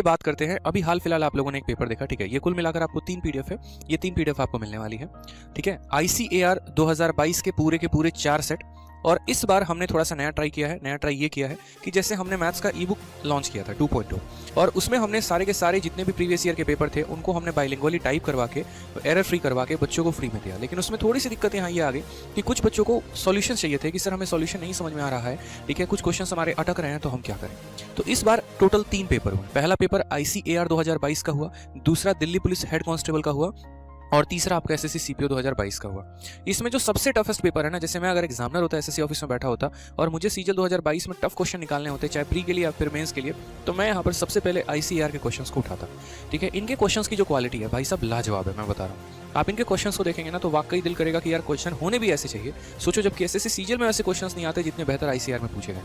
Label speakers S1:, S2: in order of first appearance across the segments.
S1: बात करते हैं, अभी हाल फिलहाल आप लोगों ने एक पेपर देखा, ठीक है। ये कुल मिलाकर आपको 3 पीडीएफ है, ये 3 पीडीएफ आपको मिलने वाली है, ठीक है। आईसीएआर 2022 के पूरे 4 सेट। और इस बार हमने थोड़ा सा नया ट्राई किया है। नया ट्राई ये किया है कि जैसे हमने मैथ्स का ई बुक लॉन्च किया था 2.2, और उसमें हमने सारे के सारे जितने भी प्रीवियस ईयर के पेपर थे उनको हमने बाइलिंगुअली टाइप करवा के एरर फ्री करवा के बच्चों को फ्री में दिया। लेकिन उसमें थोड़ी सी दिक्कत यहाँ ये आ गई कि कुछ बच्चों को सॉल्यूशन चाहिए थे कि सर हमें सॉल्यूशन नहीं समझ में आ रहा है, ठीक है, कुछ क्वेश्चन हमारे अटक रहे हैं, तो हम क्या करें। तो इस बार टोटल 3 पेपर हुए। पहला पेपर आईसीएआर 2022 का हुआ, दूसरा दिल्ली पुलिस हेड कांस्टेबल का हुआ, और तीसरा आपका एसएससी सीपीओ 2022 का हुआ। इसमें जो सबसे टफेस्ट पेपर है ना, जैसे मैं अगर एग्जामिनर होता, एसएससी ऑफिस में बैठा होता और मुझे सीजल 2022 में टफ क्वेश्चन निकालने होते, चाहे प्री के लिए या फिर मेंस के लिए, तो मैं यहाँ पर सबसे पहले आईसीएआर के क्वेश्चंस को उठाता, ठीक है। इनके क्वेश्चंस की जो क्वालिटी है भाई साहब लाजवाब है, मैं बता रहा हूँ। आप इनके क्वेश्चंस को देखेंगे ना तो वाकई दिल करेगा कि यार क्वेश्चन होने भी ऐसे चाहिए। सोचो जबकि एसएससी सीजल में ऐसे क्वेश्चंस नहीं आते जितने बेहतर आईसीएआर में पूछे गए।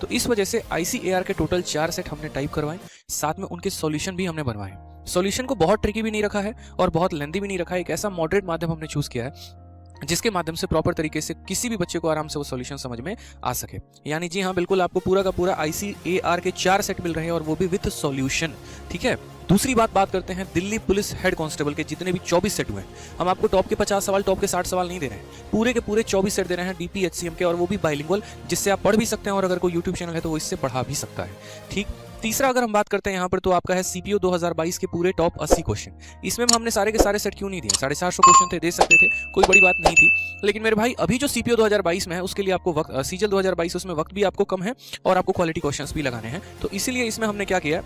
S1: तो इस वजह से आईसीएआर के टोटल 4 सेट हमने टाइप करवाए, साथ में उनके सॉल्यूशन भी हमने बनवाए। सॉल्यूशन को बहुत ट्रिकी भी नहीं रखा है और बहुत लेंथी भी नहीं रखा है, एक ऐसा मॉडरेट माध्यम हमने चूज किया है जिसके माध्यम से प्रॉपर तरीके से किसी भी बच्चे को आराम से वो सॉल्यूशन समझ में आ सके। यानी जी हाँ, बिल्कुल आपको पूरा का पूरा आईसीएआर के 4 सेट मिल रहे हैं और वो भी विद सॉल्यूशन, ठीक है। दूसरी बात करते हैं दिल्ली पुलिस हेड कांस्टेबल के जितने भी 24 सेट हुए हैं। हम आपको टॉप के 50 सवाल, टॉप के 60 सवाल नहीं दे रहे हैं, पूरे के पूरे 24 सेट दे रहे हैं डीपीएचसीएम के, और वो भी बाइलिंगुअल, जिससे आप पढ़ भी सकते हैं और अगर कोई यूट्यूब चैनल है तो वो इससे पढ़ा भी सकता है, ठीक। तीसरा अगर हम बात करते हैं यहाँ पर तो आपका है सीपीओ 2022 के पूरे टॉप 80 क्वेश्चन। इसमें हमने सारे के सारे सेट क्यों नहीं दिए, 450 क्वेश्चन थे, दे सकते थे, कोई बड़ी बात नहीं थी। लेकिन मेरे भाई अभी जो सीपीओ 2022 में है उसके लिए आपको वक्त, सीजल 2022 उसमें वक्त भी आपको कम है और आपको क्वालिटी क्वेश्चंस भी लगाने हैं। तो इसीलिए इसमें हमने क्या किया,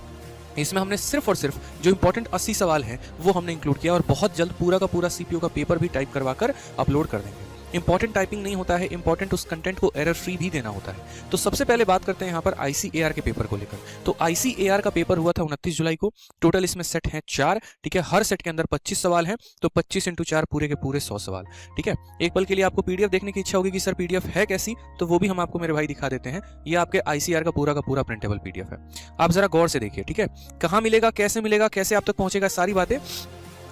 S1: इसमें हमने सिर्फ और सिर्फ जो इंपॉर्टेंट 80 सवाल हैं वो हमने इंक्लूड किया, और बहुत जल्द पूरा का पूरा सीपीओ का पेपर भी टाइप करवा कर अपलोड कर देंगे। इंपॉर्टेंट टाइपिंग नहीं होता है, इंपॉर्टेंट उस कंटेंट को एरर फ्री भी देना होता है। तो सबसे पहले बात करते हैं यहाँ पर आईसीएआर के पेपर को लेकर। तो आईसीएआर का पेपर हुआ था 29 जुलाई को। टोटल इसमें सेट हैं 4, ठीक है। हर सेट के अंदर 25 सवाल हैं, तो 25 × 4 पूरे के पूरे 100 सवाल, ठीक है। एक पल के लिए आपको पीडीएफ देखने की इच्छा होगी कि सर पीडीएफ है कैसी, तो वो भी हम आपको मेरे भाई दिखा देते हैं। ये आपके आईसीएआर का पूरा प्रिंटेबल पीडीएफ है। आप जरा गौर से देखिए, ठीक है। कहाँ मिलेगा, कैसे मिलेगा, कैसे आप तक पहुंचेगा, सारी बातें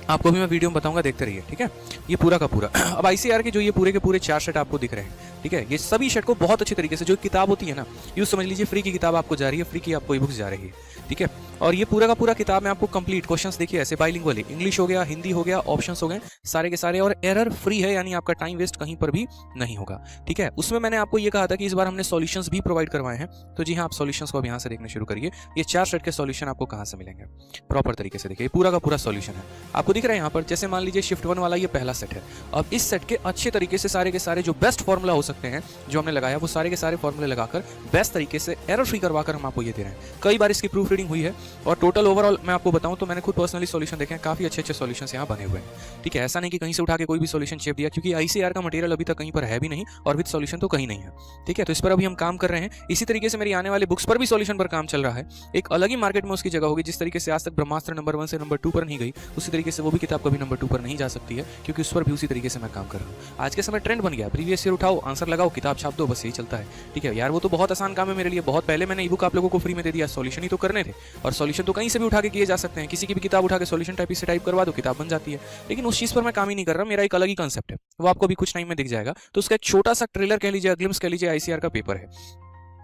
S1: आपको भी मैं वीडियो में बताऊंगा, देखते रहिए, ठीक है। ये पूरा का पूरा अब आईसीआर के जो ये पूरे के पूरे 4 सेट आपको दिख रहे हैं, ठीक है। ये सभी सेट को बहुत अच्छे तरीके से, जो किताब होती है ना, यूँ समझ लीजिए फ्री की किताब आपको जा रही है, फ्री की आपको ई बुक्स जा रही है, ठीक है। और ये पूरा का पूरा किताब में आपको कंप्लीट क्वेश्चंस देखिए ऐसे बाइलिंगुअली, इंग्लिश हो गया, हिंदी हो गया, ऑप्शंस हो गए, सारे के सारे, और एरर फ्री है, यानी आपका टाइम वेस्ट कहीं पर भी नहीं होगा, ठीक है। उसमें मैंने आपको ये कहा था कि इस बार हमने सॉल्यूशंस भी प्रोवाइड करवाए हैं, तो जी हाँ, आप सॉल्यूशंस को अब यहाँ से देखना शुरू करिए। ये 4 सेट के सॉल्यूशन आपको कहाँ से मिलेंगे, प्रॉपर तरीके से देखिए। पूरा का पूरा सॉल्यूशन है आपको दिख रहा है यहाँ पर। जैसे मान लीजिए शिफ्ट 1 वाला ये पहला सेट है। अब इस सेट के अच्छे तरीके से सारे के सारे जो बेस्ट फॉर्मूला हो सकते हैं जो हमने लगाया, वो सारे के सारे फॉर्मूले लगाकर बेस्ट तरीके से एरर फ्री करवाकर हम आपको ये दे रहे हैं। कई बार इसकी प्रूफ रीडिंग हुई है, और टोटल ओवरऑल मैं आपको बताऊं तो मैंने खुद पर्सनली सॉल्यूशन देखे हैं, काफी अच्छे सॉल्यूशंस यहाँ बने हुए हैं, ठीक है। ऐसा नहीं कि कहीं से उठा के कोई भी सॉल्यूशन चेप दिया, क्योंकि आईसीआर का मटेरियल अभी तक कहीं पर है भी नहीं और विद सॉल्यूशन तो कहीं नहीं है, ठीक है। तो इस पर अभी हम काम कर रहे हैं। इसी तरीके से मेरी आने वाले बुक्स पर भी सॉल्यूशन पर काम चल रहा है। एक अलग ही मार्केट में उसकी जगह होगी। जिस तरीके से आज तक ब्रह्मास्त्र नंबर 1 से नंबर 2 पर नहीं गई, उसी तरीके से वो भी किताब कभी नंबर 2 पर नहीं जा सकती है, क्योंकि उस पर भी उसी तरीके से मैं काम कर रहा हूँ। आज के समय ट्रेंड बन गया, प्रीवियस ईयर उठाओ, आंसर लगाओ, किताब छाप दो, बस यही चलता है, ठीक है यार। वो तो बहुत आसान काम है मेरे लिए। बहुत पहले मैंने ई बुक आप लोगों को फ्री में दे दिया, सॉल्यूशन ही तो करने थे, और सॉल्यूशन तो कहीं से भी उठा के किए जा सकते हैं। किसी की भी किताब उठा के सॉल्यूशन टाइप से टाइप करवा दो, किताब बन जाती है। लेकिन उस चीज पर मैं काम ही नहीं कर रहा, मेरा एक अलग ही कंसेप्ट है, वो आपको भी कुछ टाइम में दिख जाएगा। तो उसका एक छोटा सा ट्रेलर कह लीजिए, ग्लिम्स कह लीजिए, आईसीआर का पेपर है,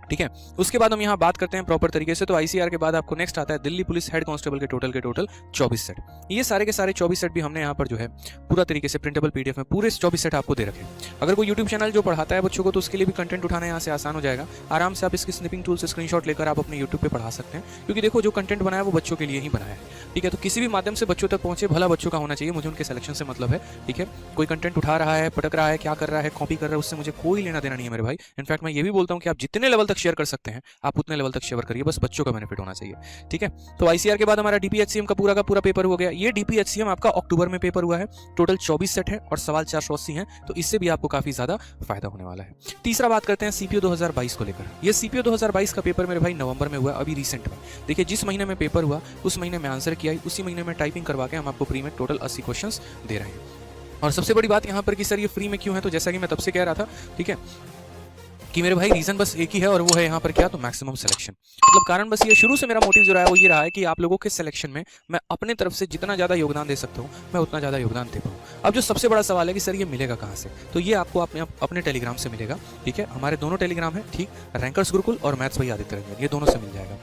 S1: ठीक है। उसके बाद हम यहाँ बात करते हैं प्रॉपर तरीके से। तो आईसीआर के बाद आपको नेक्स्ट आता है दिल्ली पुलिस हेड कांस्टेबल के टोटल 24 सेट। ये सारे के सारे 24 सेट भी हमने यहाँ पर जो है पूरा तरीके से प्रिंटेबल पीडीएफ में पूरे 24 सेट आपको दे रखे हैं। अगर कोई यूट्यूब चैनल जो पढ़ाता है बच्चों को, तो उसके लिए भी कंटेंट उठाना यहाँ से आसान हो जाएगा। आराम से आप इसकी स्निपिंग टूल से स्क्रीनशॉट लेकर आप अपने यूट्यूब पे पढ़ा सकते हैं, क्योंकि देखो जो कंटेंट बनाया वो बच्चों के लिए ही बनाया है, ठीक है। तो किसी भी माध्यम से बच्चों तक पहुंचे, भला बच्चों का होना चाहिए, मुझे उनके सिलेक्शन से मतलब है, ठीक है। कोई कंटेंट उठा रहा है, पटक रहा है, क्या कर रहा है, कॉपी कर रहा है, उससे मुझे कोई लेना देना नहीं है मेरे भाई। इनफैक्ट मैं ये भी बोलता हूँ कि आप जितने लेवल तक शेयर कर सकते हैं आप उतने लेवल तक शेयर करिए, बस बच्चों का बेनिफिट होना चाहिए, ठीक है। तो आईसीआर के बाद हमारा डीपीएचसीएम का पूरा पेपर हो गया। ये डीपीएचसीएम आपका अक्टूबर में पेपर हुआ है। टोटल 24 सेट है और सवाल 480 हैं, तो इससे भी आपको काफी ज्यादा फायदा होने वाला है। तीसरा बात करते हैं सीपीओ 2022 को लेकर। ये सीपीओ 2022 का पेपर मेरे भाई नवंबर में हुआ, अभी रिसेंट में। देखिए जिस महीने में पेपर हुआ उस महीने में आंसर किया, उसी महीने में टाइपिंग करवा के हम आपको फ्री में टोटल 80 क्वेश्चंस दे रहे हैं। और सबसे बड़ी बात यहाँ पर कि सर ये फ्री में क्यों है, तो जैसा कि मैं तब से कह रहा था, ठीक है, कि मेरे भाई रीजन बस एक ही है, और वो है यहाँ पर क्या, तो मैक्सिमम सिलेक्शन। मतलब कारण बस ये, शुरू से मेरा मोटिव जो रहा है वो ये रहा है कि आप लोगों के सिलेक्शन में मैं अपने तरफ से जितना ज्यादा योगदान दे सकता हूँ मैं उतना ज्यादा योगदान दे पाऊँ। अब जो सबसे बड़ा सवाल है कि सर ये मिलेगा कहाँ से, तो ये आपको अपने टेलीग्राम से मिलेगा, ठीक है। हमारे दोनों टेलीग्राम है, ठीक, रैंकर्स गुरुकुल और मैथ्स भाई आदित्य रंजन, ये दोनों से मिल जाएगा।